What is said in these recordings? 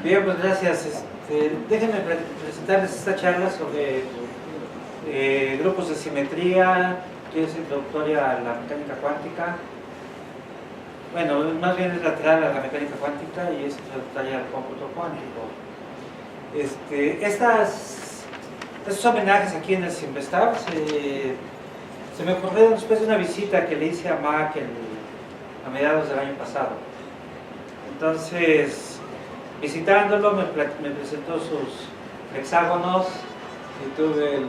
Bien, pues gracias. Déjenme presentarles esta charla sobre grupos de simetría, que es introductoria a la mecánica cuántica. Bueno, más bien es lateral a la mecánica cuántica y es introductoria al cómputo cuántico. Estos homenajes aquí en el Simvestab se me ocurrieron después de una visita que le hice a Mac a mediados del año pasado. Entonces, visitándolo me presentó sus hexágonos y tuve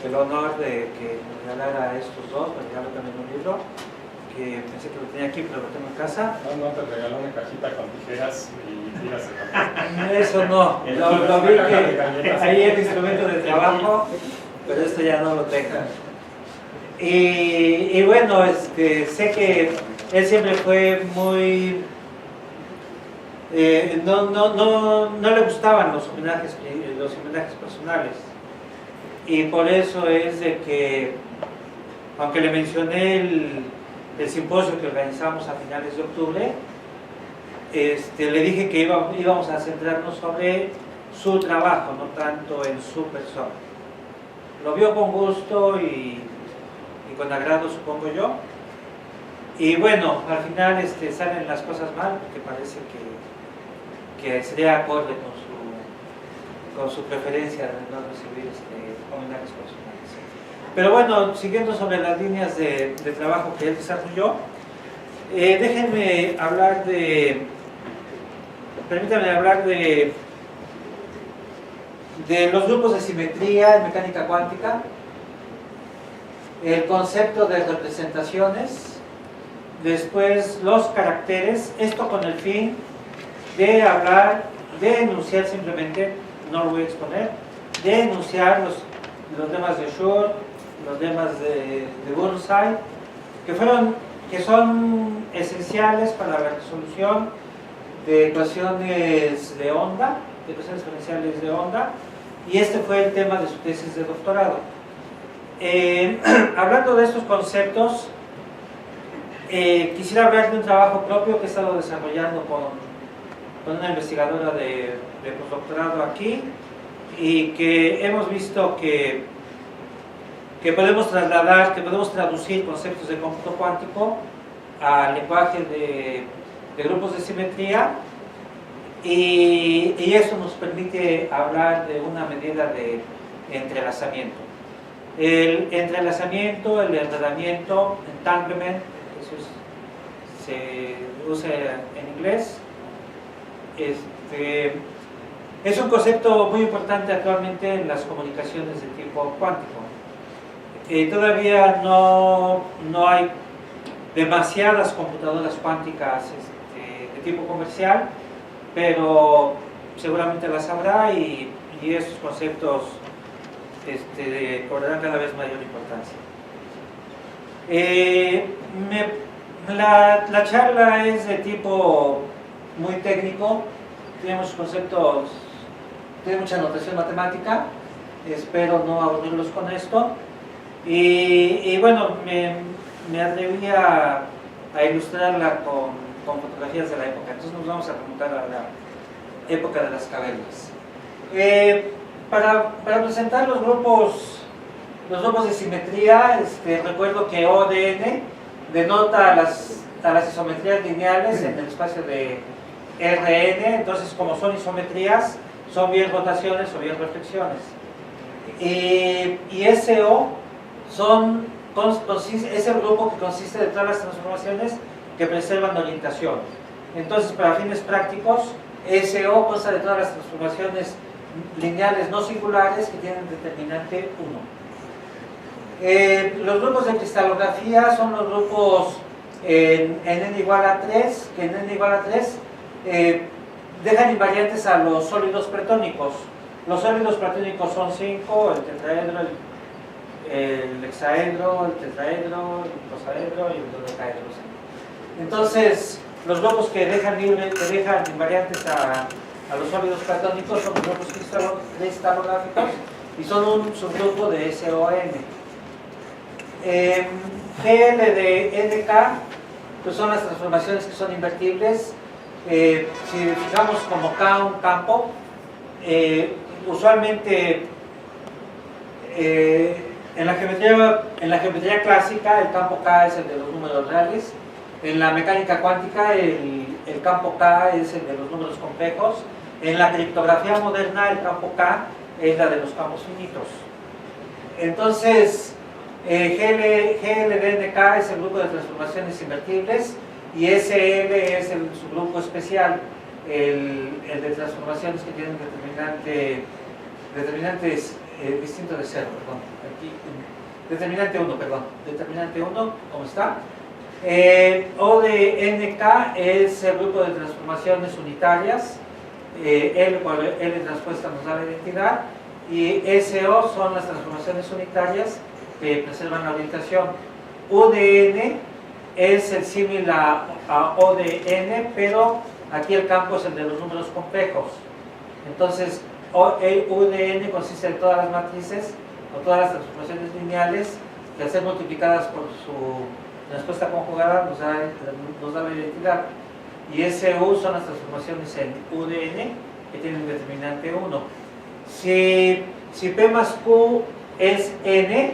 el honor de que me regalara estos dos. Me regaló también un libro que pensé que lo tenía aquí, pero lo tengo en casa. No, te regaló una cajita con tijeras y tiras de papel. Eso no, lo vi que ahí el instrumento de trabajo, pero esto ya no lo tengo. Y bueno, sé que él siempre fue muy... no le gustaban los homenajes personales, y por eso es de que, aunque le mencioné el simposio que organizamos a finales de octubre, le dije que íbamos a centrarnos sobre su trabajo, no tanto en su persona. Lo vio con gusto y con agrado, supongo yo. Y bueno, al final salen las cosas mal, porque parece que sería acorde con su preferencia de no recibir homenajes personales. Pero bueno, siguiendo sobre las líneas de trabajo que él desarrolló, permítanme hablar de los grupos de simetría en mecánica cuántica, el concepto de representaciones, después los caracteres, esto con el fin de hablar, de enunciar simplemente, no lo voy a exponer, de enunciar los lemas de Schur, los lemas de Burnside, que son esenciales para la resolución de ecuaciones de onda, de ecuaciones diferenciales de onda, y este fue el tema de su tesis de doctorado. Hablando de estos conceptos, quisiera hablar de un trabajo propio que he estado desarrollando con una investigadora de postdoctorado aquí, y que hemos visto que podemos trasladar, que podemos traducir conceptos de cómputo cuántico al lenguaje de grupos de simetría, y eso nos permite hablar de una medida de entrelazamiento. El entrelazamiento, el enredamiento, entanglement, eso se usa en inglés. Es un concepto muy importante actualmente en las comunicaciones de tipo cuántico. Todavía no hay demasiadas computadoras cuánticas de tipo comercial, pero seguramente las habrá, y estos conceptos cobrarán cada vez mayor importancia. La charla es de tipo muy técnico, tiene muchos conceptos, tiene mucha notación matemática, espero no aburrirlos con esto, y bueno, me atreví a ilustrarla con fotografías de la época. Entonces nos vamos a remontar a la época de las cavernas. Para presentar los grupos de simetría, recuerdo que ODN denota a las isometrías lineales en el espacio de Rn. Entonces, como son isometrías, son bien rotaciones o bien reflexiones. Y SO es el grupo que consiste de todas las transformaciones que preservan orientación. Entonces, para fines prácticos, SO consta de todas las transformaciones lineales no singulares que tienen determinante 1. Los grupos de cristalografía son los grupos en n igual a 3, que en n igual a 3 dejan invariantes a los sólidos platónicos. Los sólidos platónicos son 5, el tetraedro, el hexaedro, el tetraedro, el dosaedro y el dodecaedro. Entonces, los grupos que dejan invariantes a los sólidos platónicos son los grupos cristalográficos y son un subgrupo de SON. GL de NK pues son las transformaciones que son invertibles Si fijamos como K un campo, usualmente en la geometría clásica el campo K es el de los números reales. En la mecánica cuántica el campo K es el de los números complejos. En la criptografía moderna el campo K es la de los campos finitos. Entonces GLDNK es el grupo de transformaciones invertibles y SL es el subgrupo especial, el de transformaciones que tienen determinantes distintos de cero, perdón. Aquí, determinante 1, ¿cómo está? O de NK es el grupo de transformaciones unitarias, L transpuesta nos da la identidad, y SO son las transformaciones unitarias que preservan la orientación. UDN es el símil a ODN, pero aquí el campo es el de los números complejos. Entonces, UDN consiste en todas las matrices o todas las transformaciones lineales que al ser multiplicadas por su respuesta conjugada nos da la identidad. Y SU son las transformaciones en UDN que tienen determinante 1. Si P más Q es N,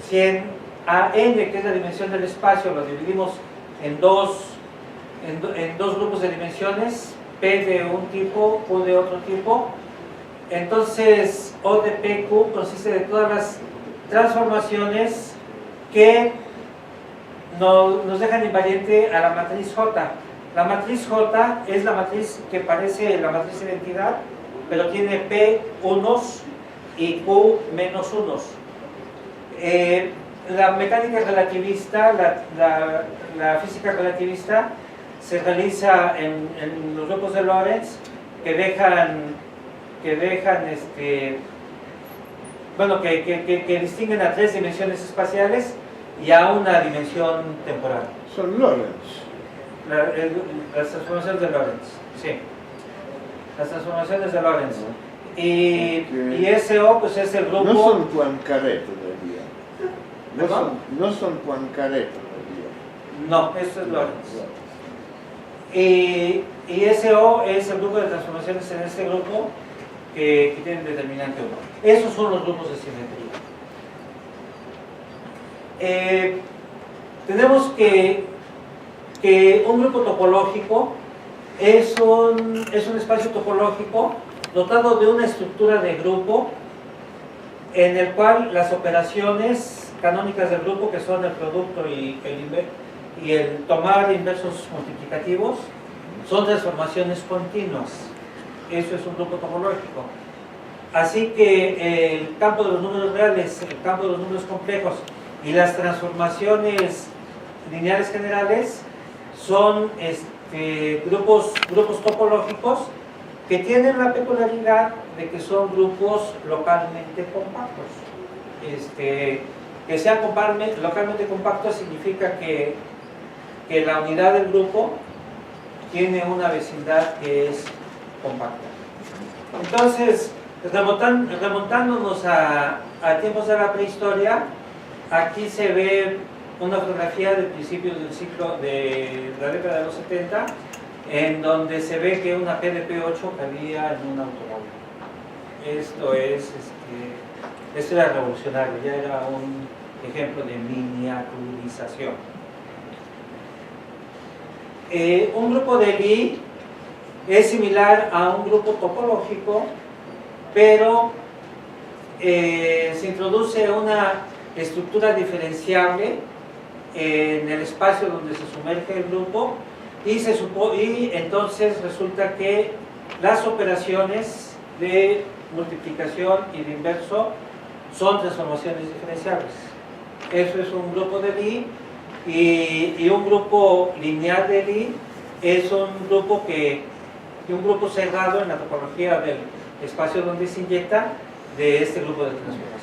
si en AN, que es la dimensión del espacio, lo dividimos en dos grupos de dimensiones, P de un tipo, Q de otro tipo, entonces O de PQ consiste de todas las transformaciones que nos dejan invariante a la matriz J. La matriz J es la matriz que parece la matriz identidad, pero tiene P unos y Q menos unos. La mecánica relativista, la física relativista, se realiza en los grupos de Lorentz que distinguen a 3 dimensiones espaciales y a una dimensión temporal. Son Lorentz. Las transformaciones de Lorentz, sí. Las transformaciones de Lorentz. Y SO pues es el grupo... No son Poincaré todavía. No son Poincaré todavía. No, eso es Lorentz. Y SO es el grupo de transformaciones en este grupo que tienen determinante 1. Esos son los grupos de simetría. Tenemos que un grupo topológico es un espacio topológico dotado de una estructura de grupo en el cual las operaciones canónicas del grupo, que son el producto y el tomar inversos multiplicativos, son transformaciones continuas. Eso es un grupo topológico. Así que el campo de los números reales, el campo de los números complejos y las transformaciones lineales generales son grupos topológicos que tienen la peculiaridad de que son grupos localmente compactos. Que sean localmente compactos significa que la unidad del grupo tiene una vecindad que es compacta. Entonces, remontándonos a tiempos de la prehistoria, aquí se ve una fotografía del principio del ciclo de la década de los 70, en donde se ve que una PDP-8 cabía en un automóvil. Esto era revolucionario, ya era un ejemplo de miniaturización. Un grupo de Lie es similar a un grupo topológico, pero se introduce una estructura diferenciable en el espacio donde se sumerge el grupo y entonces resulta que las operaciones de multiplicación y de inverso son transformaciones diferenciables. Eso es un grupo de Lie, y un grupo lineal de Lie es un grupo cerrado en la topología del espacio donde se inyecta de este grupo de transformaciones.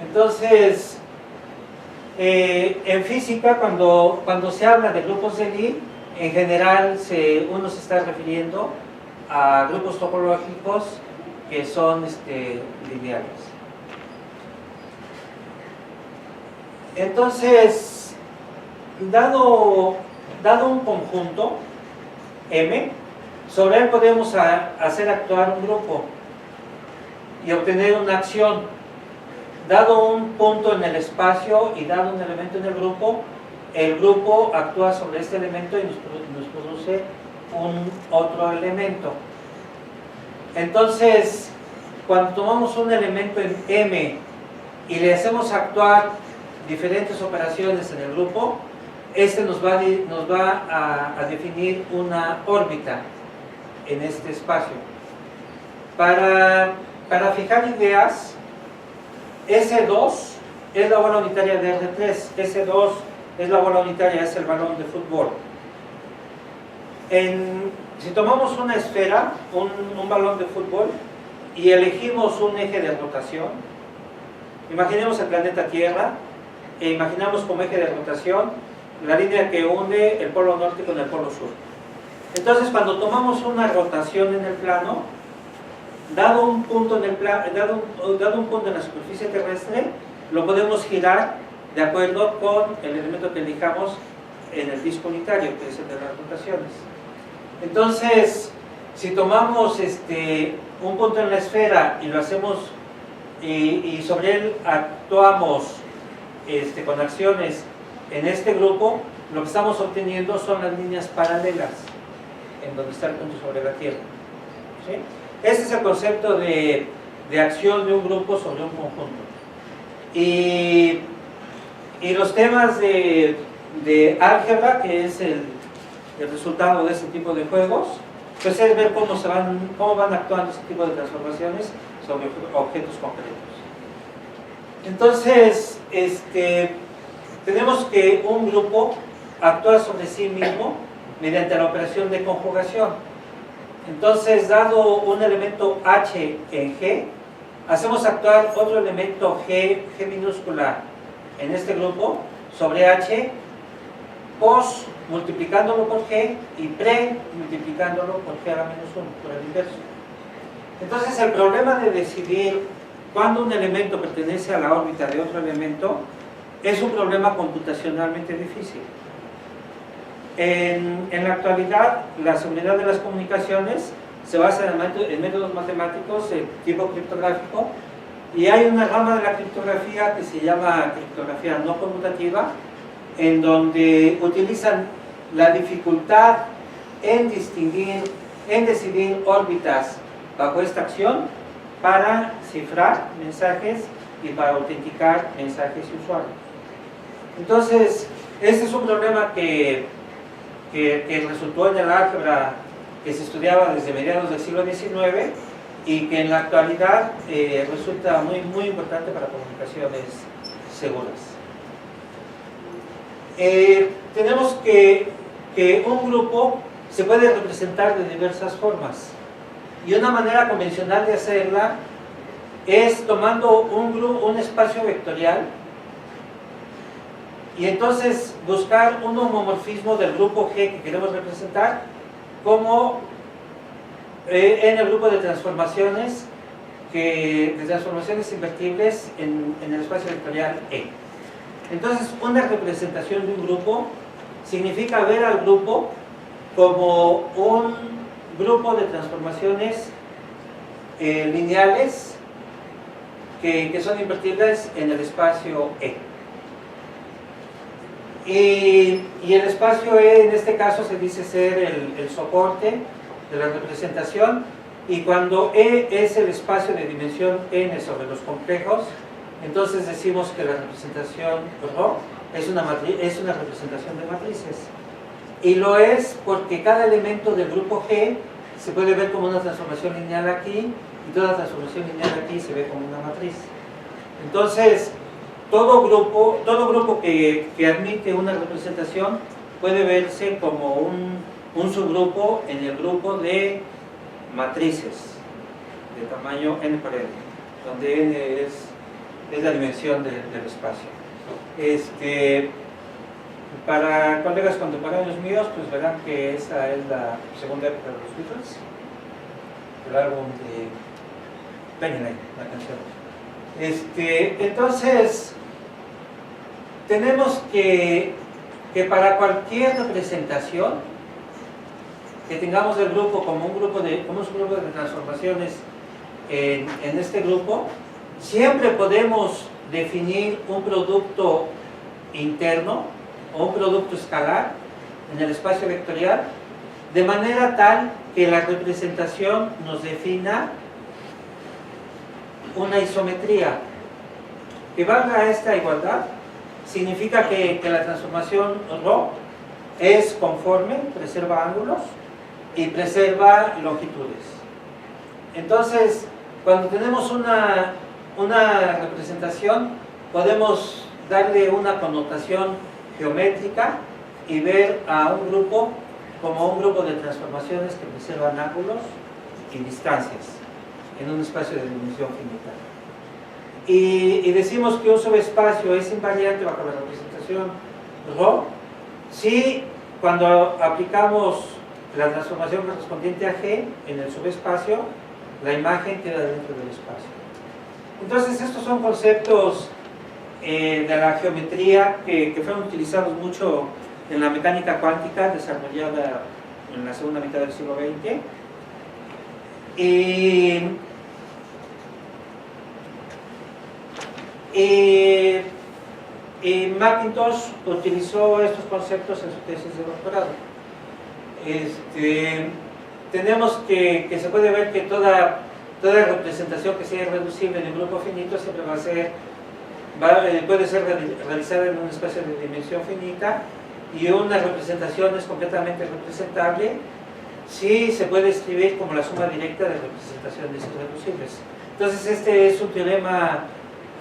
Entonces, en física, cuando se habla de grupos de Lie, en general uno se está refiriendo a grupos topológicos que son lineales. Entonces, dado un conjunto, M, sobre él podemos hacer actuar un grupo y obtener una acción. Dado un punto en el espacio y dado un elemento en el grupo actúa sobre este elemento y nos produce un otro elemento. Entonces, cuando tomamos un elemento en M y le hacemos actuar diferentes operaciones en el grupo, este nos va a definir una órbita en este espacio. Para fijar ideas, S2 es la bola unitaria de R3, S2 es la bola unitaria, es el balón de fútbol. Si tomamos una esfera, un balón de fútbol, y elegimos un eje de rotación, imaginemos el planeta Tierra, e imaginamos como eje de rotación la línea que une el polo norte con el polo sur. Entonces, cuando tomamos una rotación en el plano, dado un punto en la superficie terrestre, lo podemos girar de acuerdo con el elemento que elijamos en el disco unitario, que es el de las rotaciones. Entonces, si tomamos un punto en la esfera y lo hacemos y sobre él actuamos con acciones en este grupo, lo que estamos obteniendo son las líneas paralelas en donde está el punto sobre la Tierra. ¿Sí? Este es el concepto de acción de un grupo sobre un conjunto. Y los temas de álgebra, que es el resultado de este tipo de juegos, pues es ver cómo van actuando este tipo de transformaciones sobre objetos concretos. Entonces, tenemos que un grupo actúa sobre sí mismo mediante la operación de conjugación. Entonces, dado un elemento H en G, hacemos actuar otro elemento G minúscula en este grupo sobre H, pos multiplicándolo por G y pre multiplicándolo por G a la menos 1, por el inverso. Entonces, el problema de decidir cuándo un elemento pertenece a la órbita de otro elemento es un problema computacionalmente difícil. En la actualidad, la seguridad de las comunicaciones se basa en métodos matemáticos de tipo criptográfico, y hay una rama de la criptografía que se llama criptografía no conmutativa, en donde utilizan la dificultad en decidir órbitas bajo esta acción para cifrar mensajes y para autenticar mensajes y usuarios. Entonces, este es un problema que resultó en el álgebra que se estudiaba desde mediados del siglo XIX y que en la actualidad resulta muy, muy importante para comunicaciones seguras. Tenemos que un grupo se puede representar de diversas formas, y una manera convencional de hacerla es tomando un espacio vectorial y entonces buscar un homomorfismo del grupo G que queremos representar como en el grupo de transformaciones invertibles en el espacio vectorial E. Entonces, una representación de un grupo significa ver al grupo como un grupo de transformaciones lineales que son invertibles en el espacio E. Y el espacio E en este caso se dice ser el soporte de la representación, y cuando E es el espacio de dimensión n sobre los complejos, entonces decimos que la representación ρ es una representación de matrices, y lo es porque cada elemento del grupo G se puede ver como una transformación lineal aquí, y toda transformación lineal aquí se ve como una matriz. Entonces, todo grupo que admite una representación puede verse como un subgrupo en el grupo de matrices de tamaño n por n, donde n es la dimensión del espacio. Para colegas contemporáneos míos, pues verán que esa es la segunda época de los Beatles, el álbum de Penny Lane, la canción. Entonces, tenemos que para cualquier representación que tengamos el grupo como un grupo de transformaciones en este grupo, siempre podemos definir un producto interno o un producto escalar en el espacio vectorial, de manera tal que la representación nos defina una isometría. Que valga esta igualdad significa que la transformación ρ es conforme, preserva ángulos y preserva longitudes. Entonces, cuando tenemos una representación, podemos darle una connotación geométrica y ver a un grupo como un grupo de transformaciones que preservan ángulos y distancias en un espacio de dimensión finita. Y decimos que un subespacio es invariante bajo la representación ρ si cuando aplicamos la transformación correspondiente a G en el subespacio, la imagen queda dentro del espacio. Entonces estos son conceptos de la geometría que fueron utilizados mucho en la mecánica cuántica desarrollada en la segunda mitad del siglo XX. Y Mackintosh utilizó estos conceptos en su tesis de doctorado. Tenemos que se puede ver que toda representación que sea irreducible en el grupo finito siempre puede ser realizada en un espacio de dimensión finita, y una representación es completamente representable si se puede escribir como la suma directa de representaciones irreducibles. Entonces este es un teorema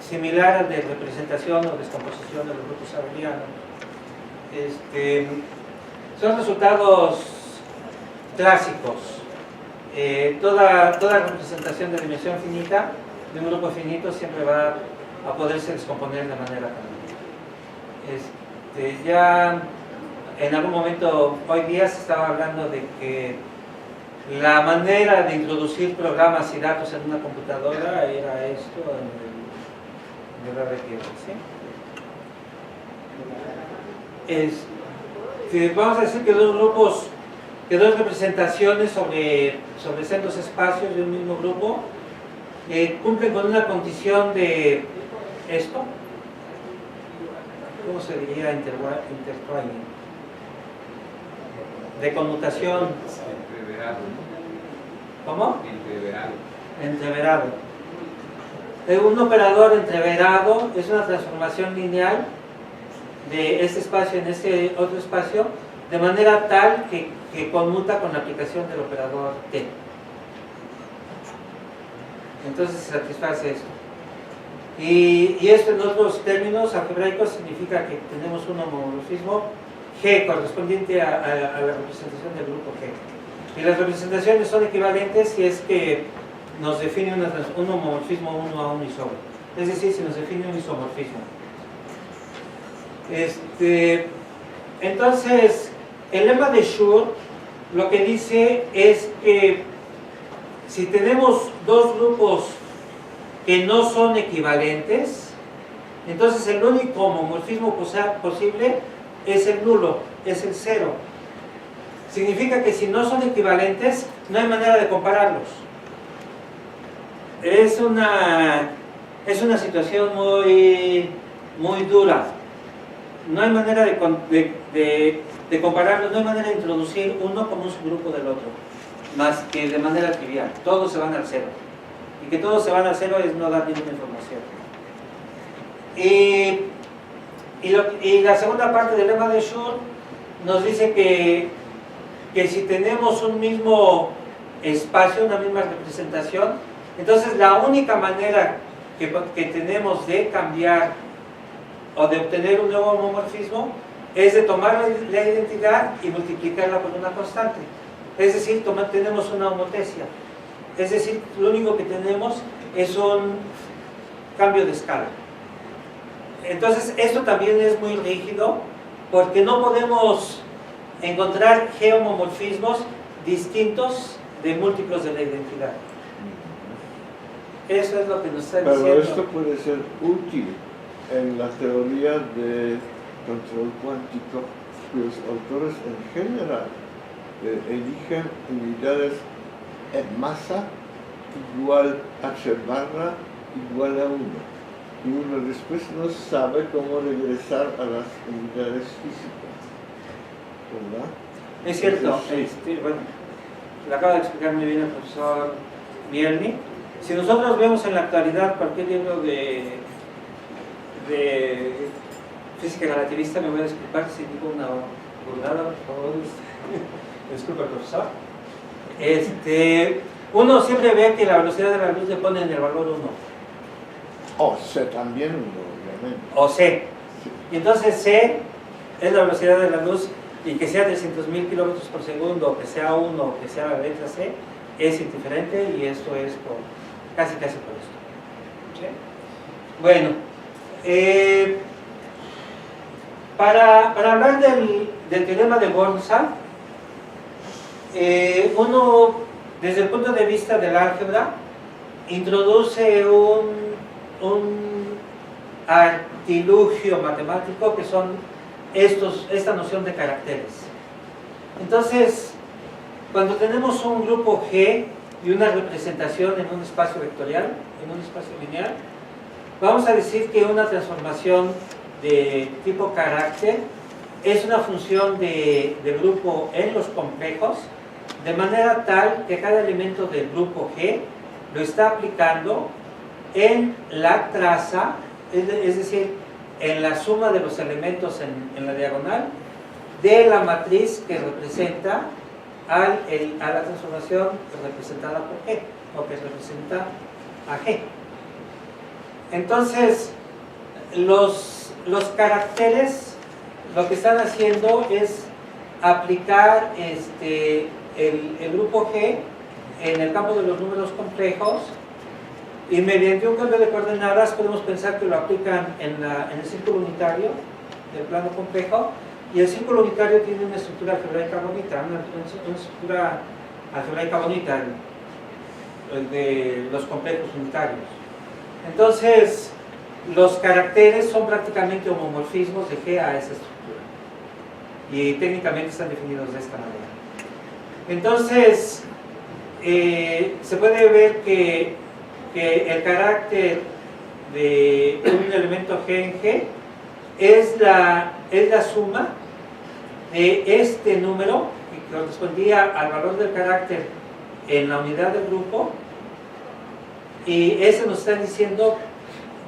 similar al de representación o descomposición de los grupos abelianos. Son resultados clásicos. Toda representación de dimensión finita de un grupo finito siempre va a poderse descomponer de manera canónica. Ya en algún momento, hoy día se estaba hablando de que la manera de introducir programas y datos en una computadora era esto, vamos a decir que dos representaciones sobre sendos espacios de un mismo grupo cumplen con una condición de esto, ¿cómo se diría? Intertwining, de conmutación. Entreverado. ¿Cómo? Entreverado. Entreverado. Un operador entreverado es una transformación lineal de este espacio en este otro espacio, de manera tal que conmuta con la aplicación del operador T. Entonces se satisface esto. Y esto en otros términos algebraicos significa que tenemos un homomorfismo G correspondiente a la representación del grupo G. Y las representaciones son equivalentes si es que nos define un homomorfismo 1 a un isómorfo. Es decir, si nos define un isomorfismo. Entonces, el lema de Schur lo que dice es que si tenemos dos grupos que no son equivalentes, entonces el único homomorfismo posible es el nulo, es el cero. Significa que si no son equivalentes, no hay manera de compararlos. Es una situación muy dura. No hay manera de compararlos, no hay manera de introducir uno como un subgrupo del otro, más que de manera trivial. Todos se van al cero. Y que todos se van al cero es no dar ninguna información. Y la segunda parte del lema de Schur nos dice que si tenemos un mismo espacio, una misma representación, entonces la única manera que tenemos de cambiar o de obtener un nuevo homomorfismo es de tomar la identidad y multiplicarla por una constante. Es decir, tenemos una homotesia. Es decir, lo único que tenemos es un cambio de escala. Entonces, esto también es muy rígido porque no podemos encontrar geomomorfismos distintos de múltiplos de la identidad. Eso es lo que nos está diciendo. Pero esto puede ser útil en la teoría de control cuántico, cuyos autores en general eligen unidades en masa igual h barra igual a 1. Y uno después no sabe cómo regresar a las unidades físicas, ¿verdad? Es cierto, Entonces, bueno, le acaba de explicar muy bien el profesor Mielny. Si nosotros vemos en la actualidad cualquier libro de física relativista, me voy a disculpar si digo una burlada, por favor. Disculpa, profesor. Uno siempre ve que la velocidad de la luz le pone en el valor 1. O C también 1, obviamente. O C. Sí. Y entonces C es la velocidad de la luz, y que sea 300.000 kilómetros por segundo, o que sea 1, o que sea la letra C, es indiferente, y esto es por casi por esto. ¿Sí? Bueno, para hablar del teorema de Born-Sand, uno, desde el punto de vista del álgebra, introduce un artilugio matemático que son esta noción de caracteres. Entonces, cuando tenemos un grupo G y una representación en un espacio vectorial, en un espacio lineal, vamos a decir que una transformación de tipo carácter es una función de grupo en los complejos, de manera tal que cada elemento del grupo G lo está aplicando en la traza, es decir, en la suma de los elementos en la diagonal de la matriz que representa a la transformación representada por G, o que representa a G. Entonces, los caracteres lo que están haciendo es aplicar el grupo G en el campo de los números complejos, y mediante un cambio de coordenadas podemos pensar que lo aplican en el círculo unitario del plano complejo, y el círculo unitario tiene una estructura algebraica bonita, una estructura algebraica bonita, el de los complejos unitarios. Entonces, los caracteres son prácticamente homomorfismos de G a esa estructura, y técnicamente están definidos de esta manera. Entonces, se puede ver que el carácter de un elemento G en G es la suma de este número, que correspondía al valor del carácter en la unidad del grupo, y ese nos está diciendo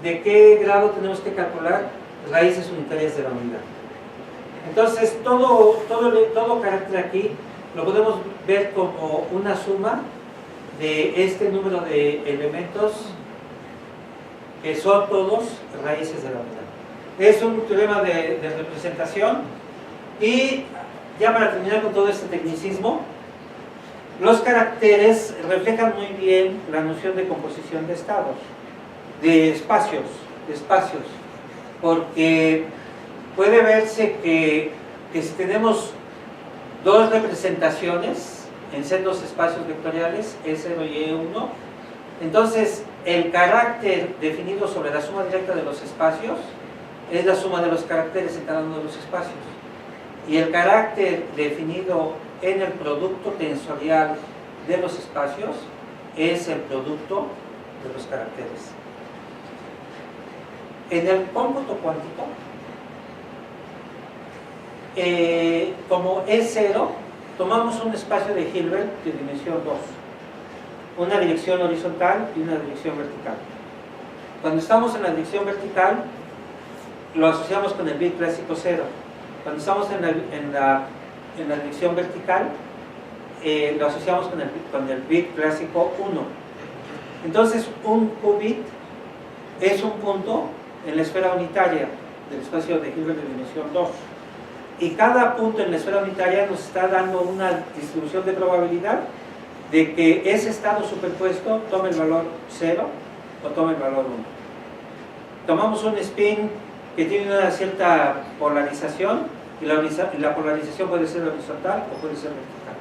de qué grado tenemos que calcular raíces unitarias de la unidad. Entonces, todo carácter aquí lo podemos ver como una suma de este número de elementos que son todos raíces de la unidad. Es un teorema de representación, y ya para terminar con todo este tecnicismo, los caracteres reflejan muy bien la noción de composición de estados, de espacios, porque puede verse que si tenemos dos representaciones en sendos espacios vectoriales, E0 y E1, entonces el carácter definido sobre la suma directa de los espacios es la suma de los caracteres en cada uno de los espacios, y el carácter definido en el producto tensorial de los espacios es el producto de los caracteres. En el cómputo cuántico, como E0, tomamos un espacio de Hilbert de dimensión 2, una dirección horizontal y una dirección vertical. Cuando estamos en la dirección vertical, lo asociamos con el bit clásico 0. Cuando estamos en la dirección vertical, lo asociamos con el bit clásico 1. Entonces, un qubit es un punto en la esfera unitaria del espacio de Hilbert de dimensión 2. Y cada punto en la esfera unitaria nos está dando una distribución de probabilidad de que ese estado superpuesto tome el valor 0 o tome el valor 1. Tomamos un spin que tiene una cierta polarización, y la polarización puede ser horizontal o puede ser vertical.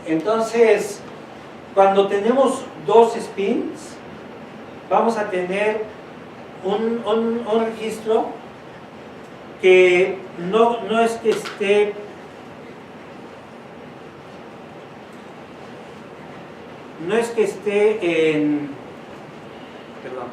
Entonces, cuando tenemos dos spins, vamos a tener un registro que no es que esté no es que esté en... Perdón.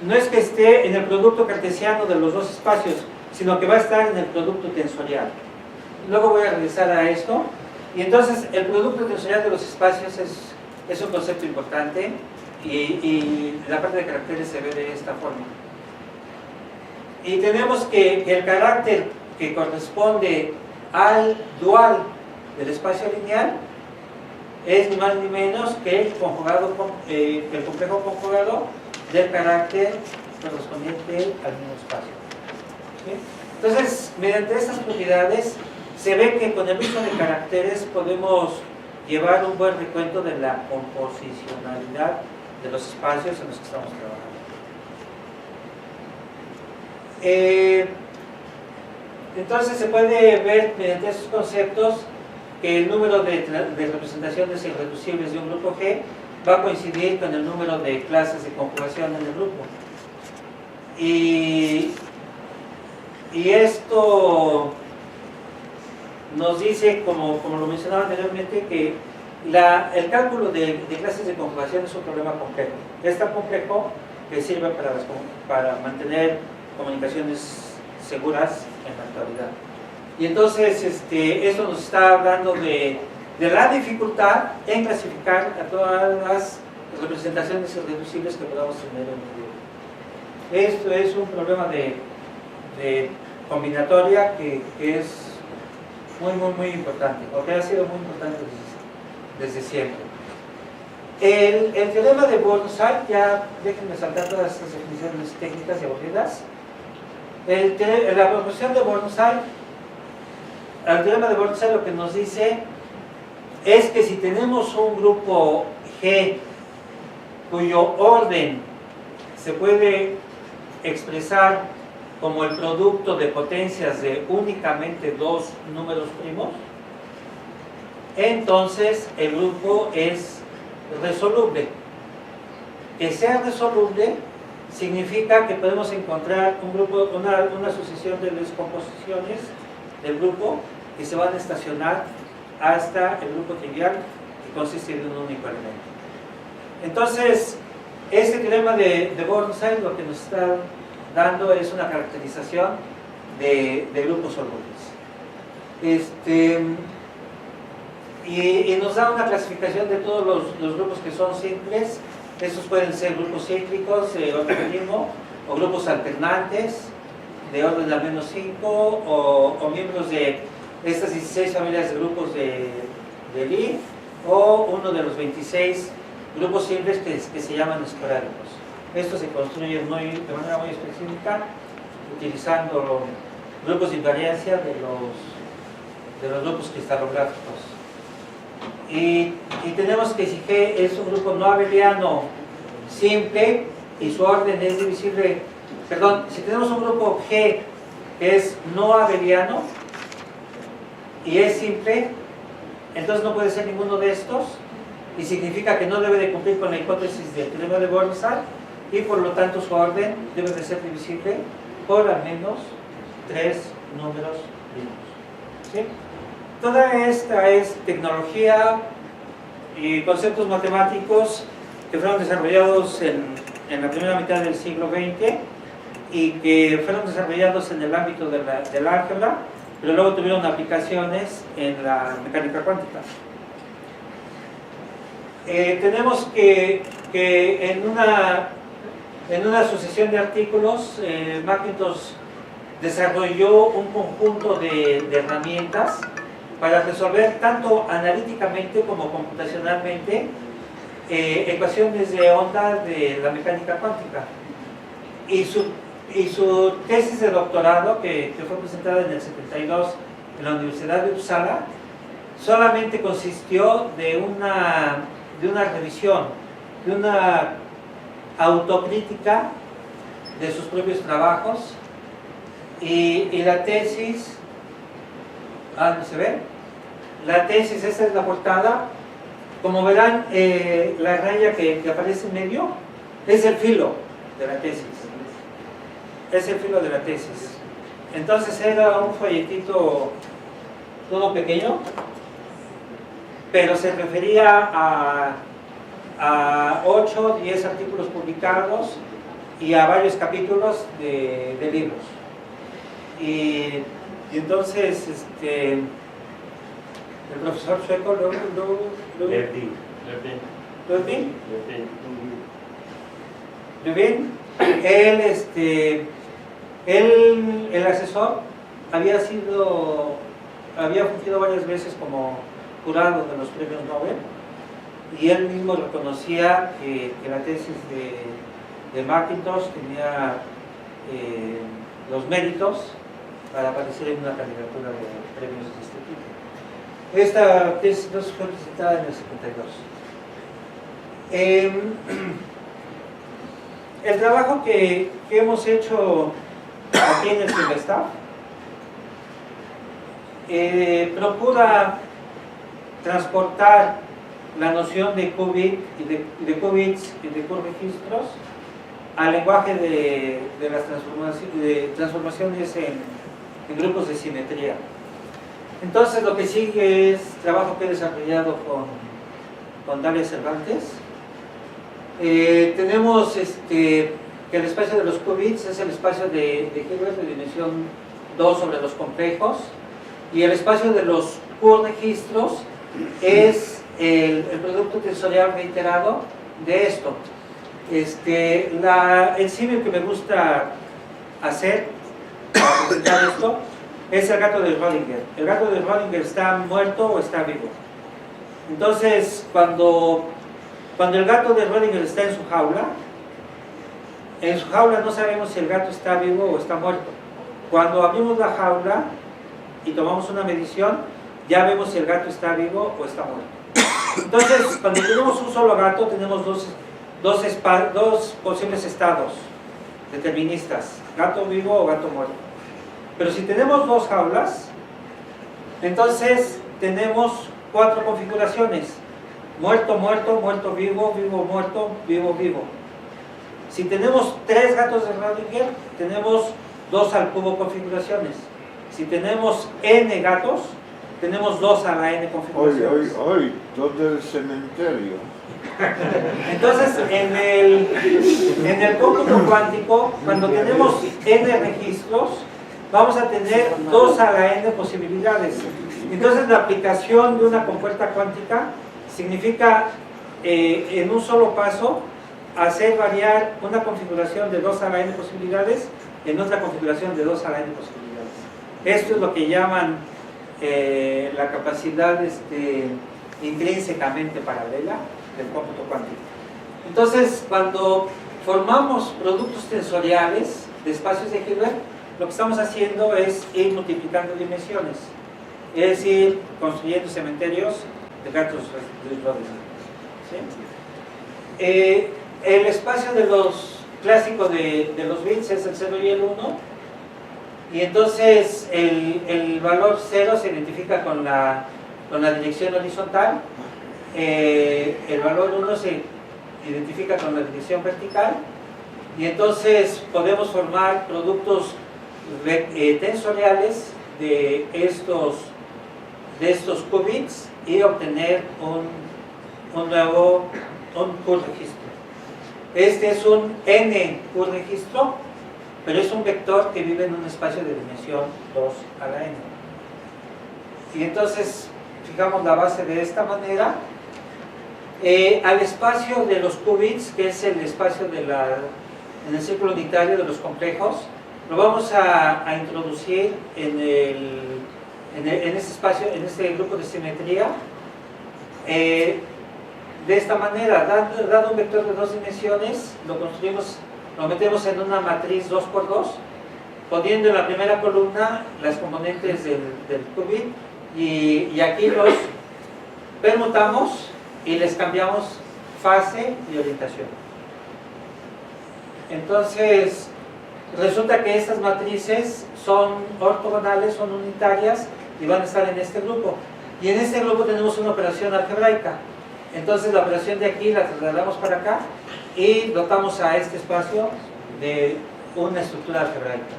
No es que esté en el producto cartesiano de los dos espacios, sino que va a estar en el producto tensorial. Luego voy a regresar a esto. Y entonces el producto tensorial de los espacios es un concepto importante y la parte de caracteres se ve de esta forma. Y tenemos que el carácter que corresponde al dual del espacio lineal es ni más ni menos que el conjugado, el complejo conjugado del carácter correspondiente al mismo espacio. ¿Sí? Entonces, mediante estas propiedades se ve que con el uso de caracteres podemos llevar un buen recuento de la composicionalidad de los espacios en los que estamos trabajando. Entonces se puede ver mediante estos conceptos que el número de representaciones irreducibles de un grupo G va a coincidir con el número de clases de conjugación en el grupo. Y esto nos dice, como lo mencionaba anteriormente, que el cálculo de clases de conjugación es un problema complejo. Es tan complejo que sirve para mantener comunicaciones seguras en la actualidad. Y entonces eso nos está hablando de la dificultad en clasificar a todas las representaciones irreducibles que podamos tener en el grupo. Esto es un problema de combinatoria que es muy importante, o que ha sido muy importante desde siempre. El teorema de Burnside, ya déjenme saltar todas estas definiciones técnicas y aburridas. La proposición de Burnside, el teorema de Burnside lo que nos dice es que si tenemos un grupo G cuyo orden se puede expresar como el producto de potencias de únicamente dos números primos, entonces el grupo es resoluble. Que sea resoluble significa que podemos encontrar un grupo, una sucesión de descomposiciones del grupo que se van a estacionar hasta el grupo trivial, que consiste en un único elemento. Entonces, este teorema de Burnside lo que nos está dando es una caracterización de grupos solubles. Y nos da una clasificación de todos los grupos que son simples. Estos pueden ser grupos cíclicos de orden primo, o grupos alternantes de orden al menos 5, o miembros de estas 16 familias de grupos de Lie, o uno de los 26 grupos simples que se llaman esporádicos. Estos se construyen de manera muy específica utilizando grupos de invariancia de los grupos cristalográficos. Y tenemos que si G es un grupo no abeliano simple y su orden es divisible, perdón, si tenemos un grupo G que es no abeliano y es simple, entonces no puede ser ninguno de estos y significa que no debe de cumplir con la hipótesis del teorema de Burnside y por lo tanto su orden debe de ser divisible por al menos 3 números primos. ¿Sí? Toda esta es tecnología y conceptos matemáticos que fueron desarrollados en la primera mitad del siglo XX y que fueron desarrollados en el ámbito del álgebra, pero luego tuvieron aplicaciones en la mecánica cuántica. Tenemos que en una sucesión de artículos, Macintosh desarrolló un conjunto de herramientas para resolver tanto analíticamente como computacionalmente ecuaciones de onda de la mecánica cuántica. Y su tesis de doctorado, que fue presentada en el 72 en la Universidad de Uppsala, solamente consistió de una revisión, de una autocrítica de sus propios trabajos y la tesis, ¿no se ve? La tesis, esta es la portada. Como verán, la raya que aparece en medio es el filo de la tesis. Es el filo de la tesis. Entonces era un folletito todo pequeño, pero se refería a 8 o 10 artículos publicados y a varios capítulos de libros. Y entonces el profesor sueco Levin. Levin, el asesor había fungido varias veces como jurado de los premios Nobel, y él mismo reconocía que la tesis de Mackintosh tenía los méritos para aparecer en una candidatura de premios de este tipo. Esta tesis no fue presentada en el 72. El trabajo que hemos hecho aquí en el CIMESTAF procura transportar la noción de qubit de qubits y de qregistros al lenguaje de las transformaciones en grupos de simetría. Entonces lo que sigue es trabajo que he desarrollado con Dalia Cervantes. Tenemos que el espacio de los qubits es el espacio de Hilbert de dimensión 2 sobre los complejos, y el espacio de los qregistros es el producto tensorial reiterado de esto. El símil que me gusta hacer para presentar esto es el gato de Schrödinger. El gato de Schrödinger está muerto o está vivo. Entonces, cuando el gato de Schrödinger está en su jaula no sabemos si el gato está vivo o está muerto. Cuando abrimos la jaula y tomamos una medición, ya vemos si el gato está vivo o está muerto. Entonces, cuando tenemos un solo gato, tenemos dos posibles estados deterministas: gato vivo o gato muerto. Pero si tenemos dos jaulas, entonces tenemos 4 configuraciones: muerto, muerto, muerto, vivo, vivo, muerto, vivo, vivo. Si tenemos 3 gatos de Schrödinger, tenemos 2 al cubo configuraciones. Si tenemos n gatos, tenemos 2 a la n configuraciones. Hoy, todo el cementerio. Entonces, en el cómputo cuántico, cuando tenemos n registros, vamos a tener 2 a la n posibilidades. Entonces, la aplicación de una compuerta cuántica significa, en un solo paso, hacer variar una configuración de 2 a la n posibilidades en otra configuración de 2 a la n posibilidades. Esto es lo que llaman la capacidad intrínsecamente paralela del cómputo cuántico. Entonces, cuando formamos productos tensoriales de espacios de Hilbert, lo que estamos haciendo es ir multiplicando dimensiones, es decir, construyendo cementerios de gatos de Schrödinger. ¿Sí? El espacio de los clásico de los bits es el 0 y el 1, y entonces el valor 0 se identifica con la dirección horizontal, el valor 1 se identifica con la dirección vertical, y entonces podemos formar productos tensoriales de estos qubits y obtener un nuevo qregistro. Este es un n qregistro, pero es un vector que vive en un espacio de dimensión 2 a la n. Y entonces fijamos la base de esta manera. Al espacio de los qubits, que es el espacio en el círculo unitario de los complejos, lo vamos a introducir en este espacio, en este grupo de simetría, de esta manera. Dado un vector de 2 dimensiones, lo metemos en una matriz 2×2, poniendo en la primera columna las componentes del qubit, y aquí los permutamos y les cambiamos fase y orientación. Entonces, resulta que estas matrices son ortogonales, son unitarias, y van a estar en este grupo. Y en este grupo tenemos una operación algebraica. Entonces la operación de aquí la trasladamos para acá y dotamos a este espacio de una estructura algebraica.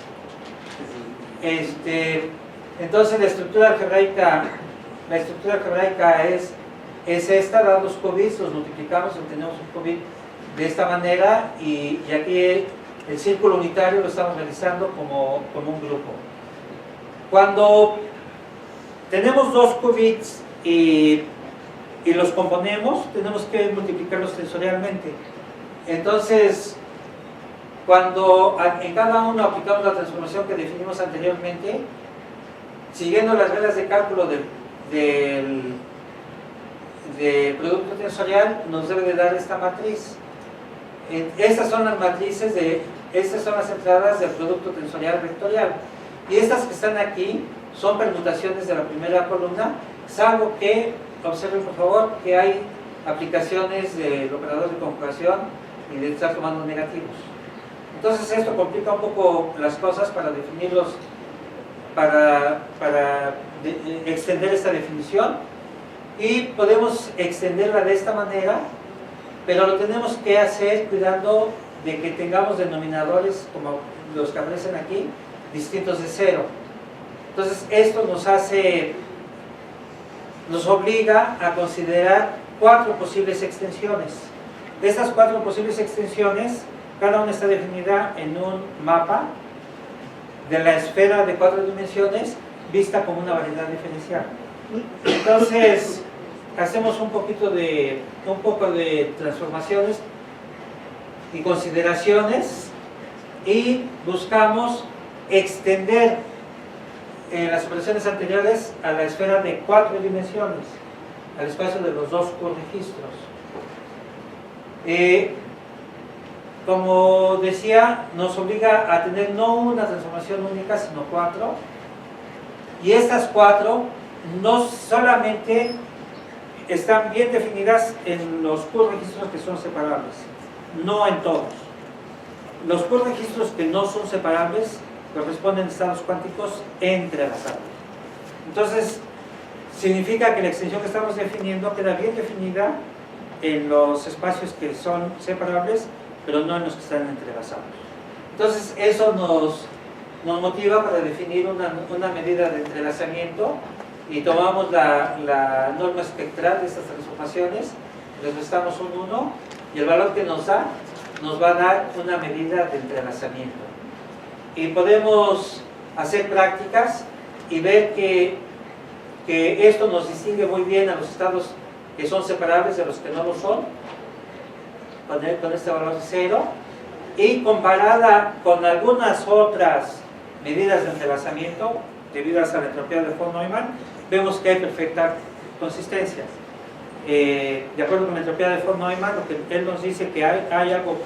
Entonces la estructura algebraica es esta, da 2 qubits, los multiplicamos, obtenemos un qubit de esta manera, y aquí el círculo unitario lo estamos realizando como un grupo. Cuando tenemos 2 qubits y los componemos, tenemos que multiplicarlos tensorialmente. Entonces, cuando en cada uno aplicamos la transformación que definimos anteriormente, siguiendo las reglas de cálculo del producto tensorial, nos debe de dar esta matriz. Estas son las matrices estas son las entradas del producto tensorial vectorial, y estas que están aquí son permutaciones de la primera columna, salvo que, observen por favor, que hay aplicaciones del operador de conjugación y de estar tomando negativos. Entonces esto complica un poco las cosas para definirlos, para extender esta definición, y podemos extenderla de esta manera, pero lo tenemos que hacer cuidando de que tengamos denominadores como los que aparecen aquí, distintos de 0. Entonces esto nos obliga a considerar 4 posibles extensiones. De estas 4 posibles extensiones, cada una está definida en un mapa de la esfera de 4 dimensiones vista como una variedad diferencial. Entonces hacemos un poco de transformaciones y consideraciones, y buscamos extender las operaciones anteriores a la esfera de 4 dimensiones, al espacio de los 2 corregistros. Como decía, nos obliga a tener no una transformación única, sino 4, y estas 4 no solamente están bien definidas en los corregistros que son separables, no en todos. Los corregistros que no son separables corresponden a estados cuánticos entrelazados. Entonces, significa que la extensión que estamos definiendo queda bien definida en los espacios que son separables, pero no en los que están entrelazados. Entonces, eso nos motiva para definir una medida de entrelazamiento, y tomamos la norma espectral de estas transformaciones, les restamos un 1, y el valor que nos va a dar una medida de entrelazamiento. Y podemos hacer prácticas y ver que esto nos distingue muy bien a los estados que son separables de los que no lo son, con este valor de 0, y comparada con algunas otras medidas de entrelazamiento debidas a la entropía de von Neumann, vemos que hay perfecta consistencia. De acuerdo con la entropía de von Neumann, lo que él nos dice que hay algo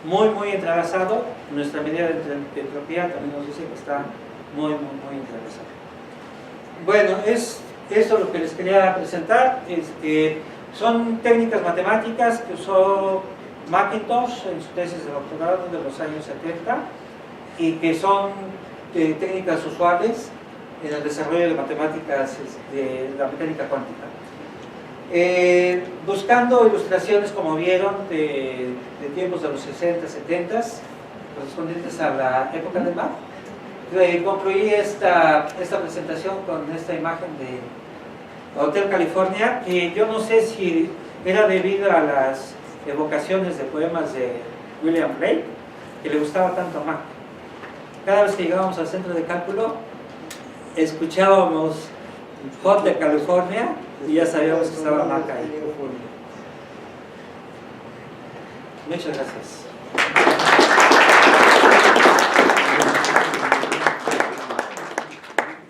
muy entrelazado, nuestra medida de entropía también nos dice que está muy entrelazado. Bueno, es esto lo que les quería presentar. Son técnicas matemáticas que usó Mackintosh en su tesis de doctorado de los años 70, y que son técnicas usuales en el desarrollo de matemáticas de la mecánica cuántica. Buscando ilustraciones, como vieron, de tiempos de los 60, 70, correspondientes a la época del Mach, concluí esta presentación con esta imagen de Hotel California, que yo no sé si era debido a las evocaciones de poemas de William Blake, que le gustaba tanto a Mach. Cada vez que llegábamos al centro de cálculo, escuchábamos Hotel California y ya sabíamos que estaba Mach ahí. Muchas gracias.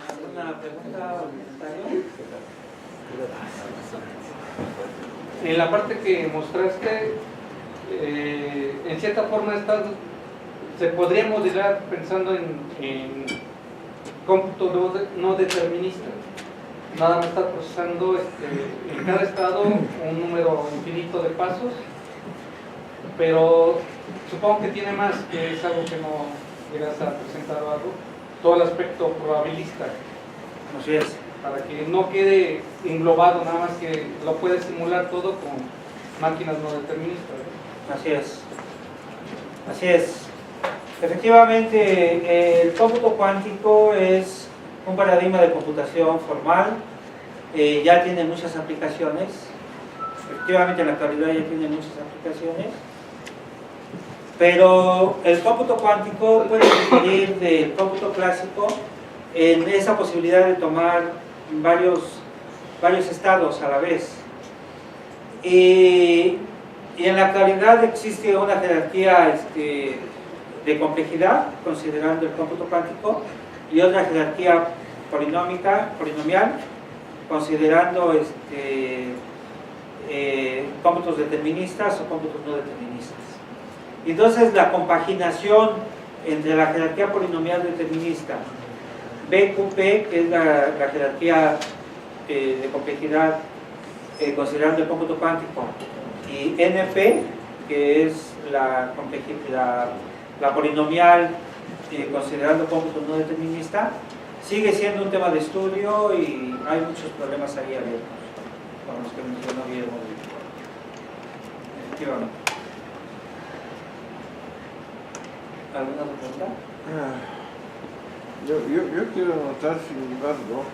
¿Alguna pregunta o comentario? En la parte que mostraste, en cierta forma se podría modelar pensando en cómputo no determinista. Nada más está procesando en cada estado un número infinito de pasos, pero supongo que tiene más, que es algo que no llegas a presentar o algo, todo el aspecto probabilista. Así es. Para que no quede englobado, nada más que lo puedes simular todo con máquinas no deterministas, ¿no? Así es. Así es. Efectivamente, el cómputo cuántico es un paradigma de computación formal, ya tiene muchas aplicaciones, efectivamente en la actualidad ya tiene muchas aplicaciones, pero el cómputo cuántico puede diferir del cómputo clásico en esa posibilidad de tomar varios estados a la vez. Y en la actualidad existe una jerarquía de complejidad, considerando el cómputo cuántico, y otra jerarquía polinomial, considerando cómputos deterministas o cómputos no deterministas. Entonces, la compaginación entre la jerarquía polinomial determinista, BQP, que es la jerarquía de complejidad considerando el cómputo cuántico, y NP, que es la polinomial considerando cómputo no determinista, sigue siendo un tema de estudio y hay muchos problemas ahí abiertos, como los que mencionó Guillermo. Efectivamente. ¿Alguna pregunta? Yo quiero notar, sin embargo,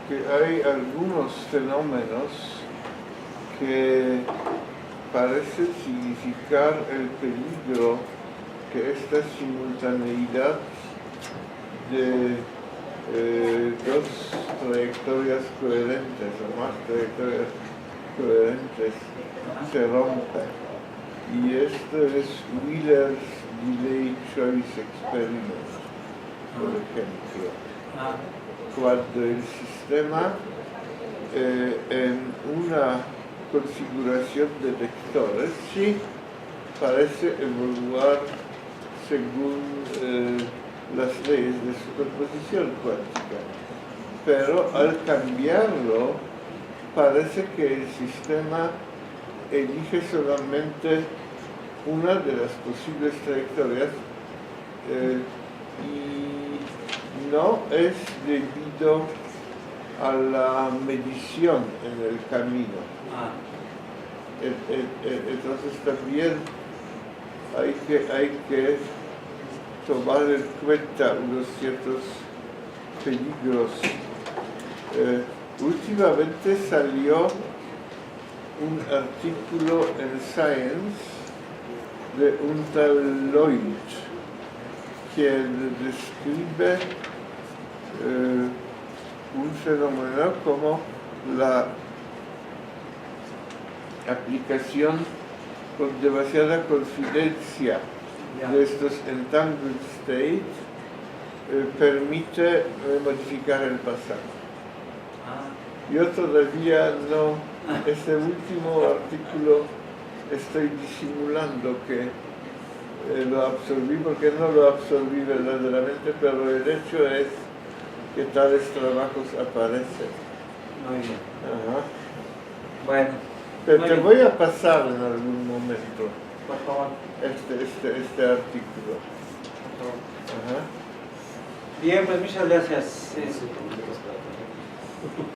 que hay algunos fenómenos que parecen significar el peligro que esta simultaneidad de dos trayectorias coherentes o más trayectorias coherentes se rompe. Y esto es Wheeler's Delay Choice Experiment, por ejemplo. Cuando el sistema en una configuración de vectores sí parece evolucionar según las leyes de superposición cuántica, pero al cambiarlo parece que el sistema elige solamente una de las posibles trayectorias y no es debido a la medición en el camino. Entonces también hay que tomar en cuenta unos ciertos peligros. Últimamente salió un artículo en Science de un tal Lloyd, quien describe un fenómeno como la aplicación con demasiada confidencia de estos entangled states permite modificar el pasado. Yo todavía no, este último artículo estoy disimulando que lo absorbí porque no lo absorbí verdaderamente, pero el hecho es que tales trabajos aparecen. Muy bien. Ajá. Bueno. Pero muy te bien. voy a pasar en algún momento Por favor. este artículo. Por favor. Ajá. Bien, pues muchas gracias.